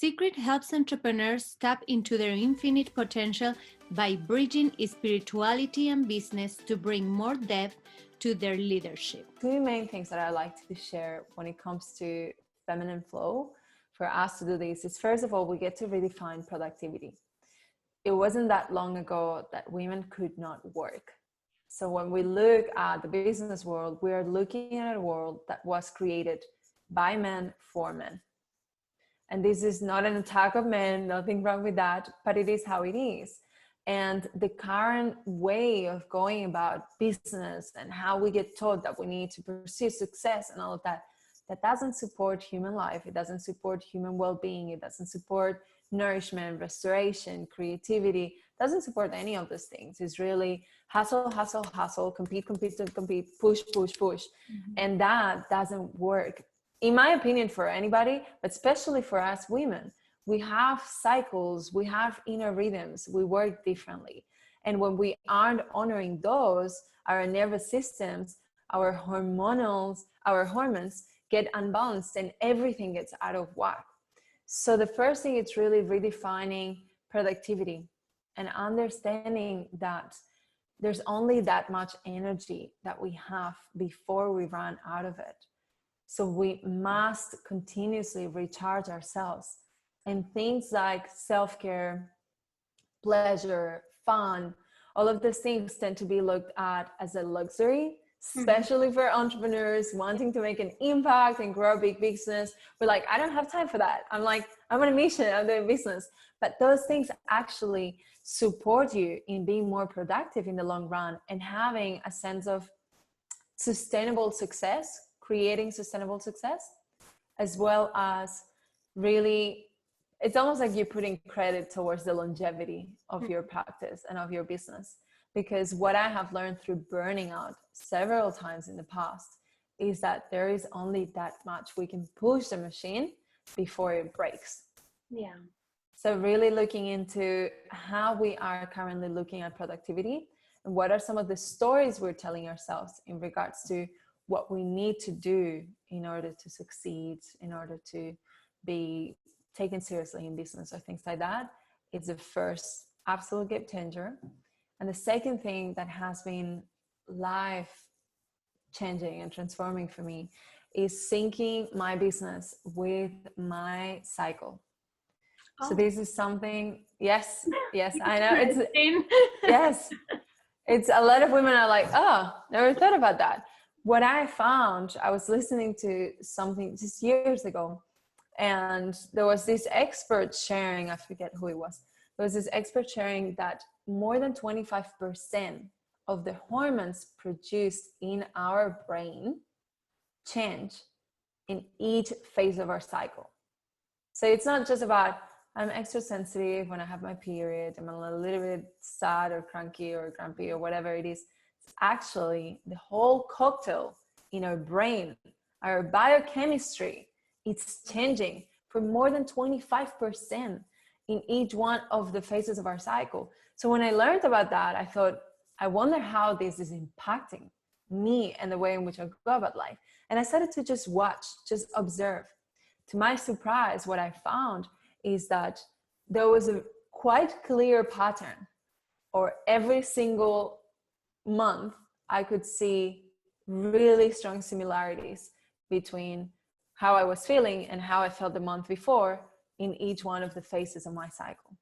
Sigrid helps entrepreneurs tap into their infinite potential by bridging spirituality and business to bring more depth to their leadership. Two main things that I like to share when it comes to feminine flow for us to do this is, first of all, we get to redefine productivity. It wasn't that long ago that women could not work. So when we look at the business world, we are looking at a world that was created by men for men. And this is not an attack of men, nothing wrong with that, but it is how it is. And the current way of going about business and how we get taught that we need to pursue success and all of that, that doesn't support human life. It doesn't support human well-being. It doesn't support nourishment, restoration, creativity. It doesn't support any of those things. It's really hustle, hustle, hustle, compete, compete, compete, push, push, push. Mm-hmm. And that doesn't work, in my opinion, for anybody, but especially for us women. We have cycles, we have inner rhythms, we work differently. And when we aren't honoring those, our nervous systems, our hormones get unbalanced and everything gets out of whack. So the first thing is really redefining productivity and understanding that there's only that much energy that we have before we run out of it. So we must continuously recharge ourselves. And things like self-care, pleasure, fun, all of these things tend to be looked at as a luxury, especially for entrepreneurs wanting to make an impact and grow a big business. We're like, I don't have time for that. I'm on a mission, I'm doing business. But those things actually support you in being more productive in the long run and having a sense of sustainable success, creating sustainable success, as well as really, it's almost like you're putting credit towards the longevity of your practice and of your business. Because what I have learned through burning out several times in the past is that there is only that much we can push the machine before it breaks. Yeah. So really looking into how we are currently looking at productivity and what are some of the stories we're telling ourselves in regards to what we need to do in order to succeed, in order to be taken seriously in business or things like that. It's the first absolute game changer. And the second thing that has been life changing and transforming for me is syncing my business with my cycle. Oh. So this is something, yes, I know. Yes, it's a lot of women are like, oh, never thought about that. What I found, I was listening to something just years ago, and there was this expert sharing, I forget who it was. There was this expert sharing that more than 25% of the hormones produced in our brain change in each phase of our cycle. So it's not just about, I'm extra sensitive when I have my period, I'm a little bit sad or cranky or grumpy or whatever it is. It's actually the whole cocktail in our brain, our biochemistry, it's changing for more than 25% in each one of the phases of our cycle. So when I learned about that, I thought, I wonder how this is impacting me and the way in which I go about life. And I started to just watch, just observe. To my surprise, what I found is that there was a quite clear pattern, or every single month, I could see really strong similarities between how I was feeling and how I felt the month before in each one of the phases of my cycle.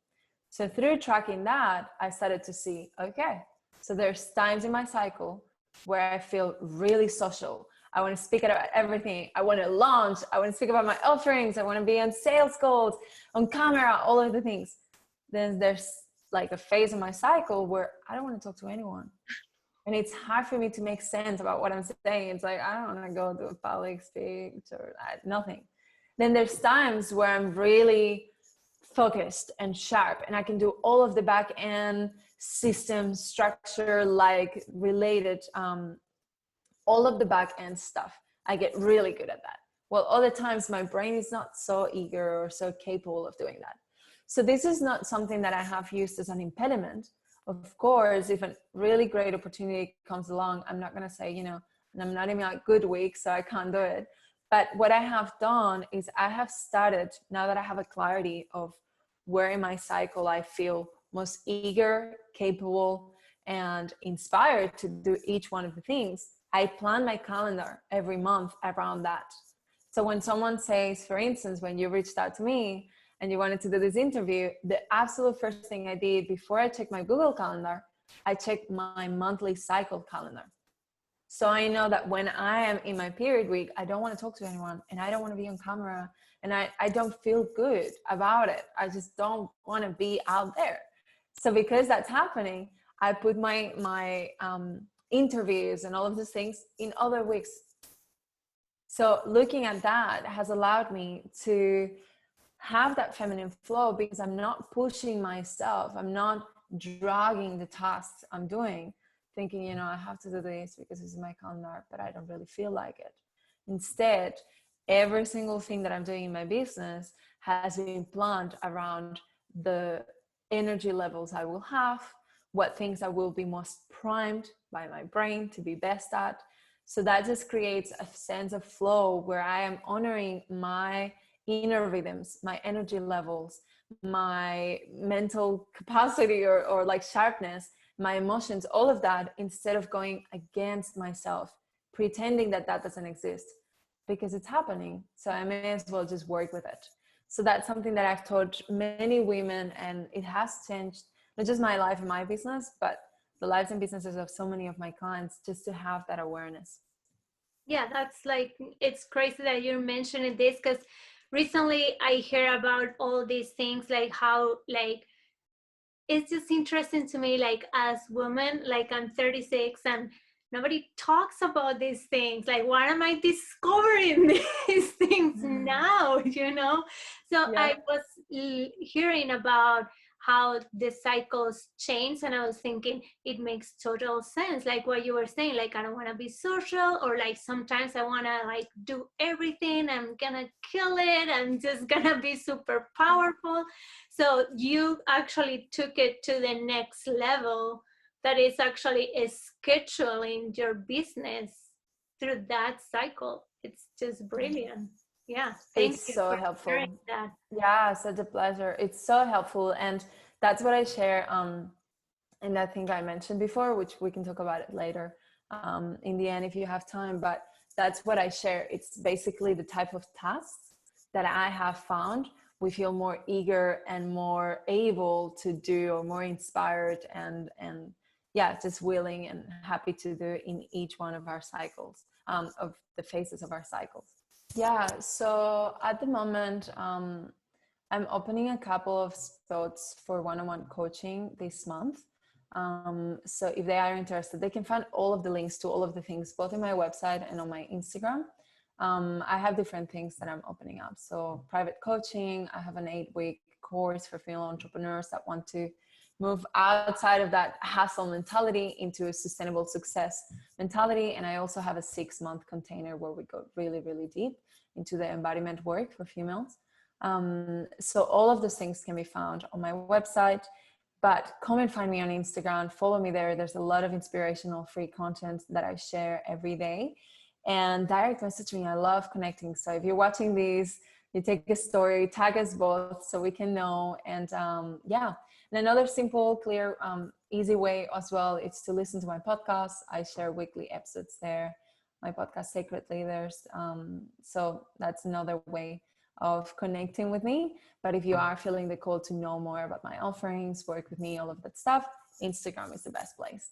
So through tracking that, I started to see, okay, so there's times in my cycle where I feel really social. I want to speak about everything. I want to launch. I want to speak about my offerings. I want to be on sales calls, on camera, all of the things. Then there's like a phase of my cycle where I don't want to talk to anyone. And it's hard for me to make sense about what I'm saying. It's like, I don't want to go to a public speech or nothing. Then there's times where I'm really focused and sharp and I can do all of the back end system structure, like related, all of the back end stuff. I get really good at that. Well, other times my brain is not so eager or so capable of doing that. So this is not something that I have used as an impediment. Of course, if a really great opportunity comes along, I'm not going to say, and I'm not in a good week, so I can't do it. But what I have done is I have started, now that I have a clarity of where in my cycle I feel most eager, capable, and inspired to do each one of the things, I plan my calendar every month around that. So when someone says, for instance, when you reached out to me and you wanted to do this interview, the absolute first thing I did before I checked my Google Calendar, I checked my monthly cycle calendar. So I know that when I am in my period week, I don't want to talk to anyone and I don't want to be on camera and I don't feel good about it. I just don't want to be out there. So because that's happening, I put my interviews and all of these things in other weeks. So looking at that has allowed me to have that feminine flow because I'm not pushing myself. I'm not dragging the tasks I'm doing, thinking, I have to do this because this is my calendar, but I don't really feel like it. Instead, every single thing that I'm doing in my business has been planned around the energy levels I will have, what things I will be most primed by my brain to be best at. So that just creates a sense of flow where I am honoring my inner rhythms, my energy levels, my mental capacity or like sharpness, my emotions, all of that, instead of going against myself, pretending that doesn't exist, because it's happening. So I may as well just work with it. So that's something that I've taught many women, and it has changed not just my life and my business, but the lives and businesses of so many of my clients, just to have that awareness. Yeah, that's like, it's crazy that you're mentioning this, because recently I hear about all these things, like how, like, it's just interesting to me, like, as women, like, I'm 36 and nobody talks about these things. Like, why am I discovering these things now, So Yeah. I was hearing about how the cycles change, and I was thinking it makes total sense, like what you were saying, like, I don't want to be social, or like sometimes I want to like do everything, I'm gonna kill it, I'm just gonna be super powerful. So you actually took it to the next level, that is actually scheduling your business through that cycle. It's just brilliant. Yeah, thank It's you so for helpful. sharing that. Yeah, such a pleasure. It's so helpful. And that's what I share. And I think I mentioned before, which we can talk about it later in the end if you have time. But that's what I share. It's basically the type of tasks that I have found we feel more eager and more able to do, or more inspired and yeah, just willing and happy to do in each one of our cycles, of the phases of our cycles. Yeah, so at the moment, I'm opening a couple of spots for one-on-one coaching this month. So if they are interested, they can find all of the links to all of the things, both in my website and on my Instagram. I have different things that I'm opening up. So private coaching, I have an 8-week course for female entrepreneurs that want to move outside of that hustle mentality into a sustainable success mentality. And I also have a 6-month container where we go really, really deep into the embodiment work for females. So all of those things can be found on my website, but come and find me on Instagram, follow me there. There's a lot of inspirational free content that I share every day, and direct message me. I love connecting. So if you're watching these, you take a story, tag us both so we can know. And yeah, and another simple, clear, easy way as well is to listen to my podcast. I share weekly episodes there. My podcast, Sacred Leaders. So that's another way of connecting with me. But if you are feeling the call to know more about my offerings, work with me, all of that stuff, Instagram is the best place.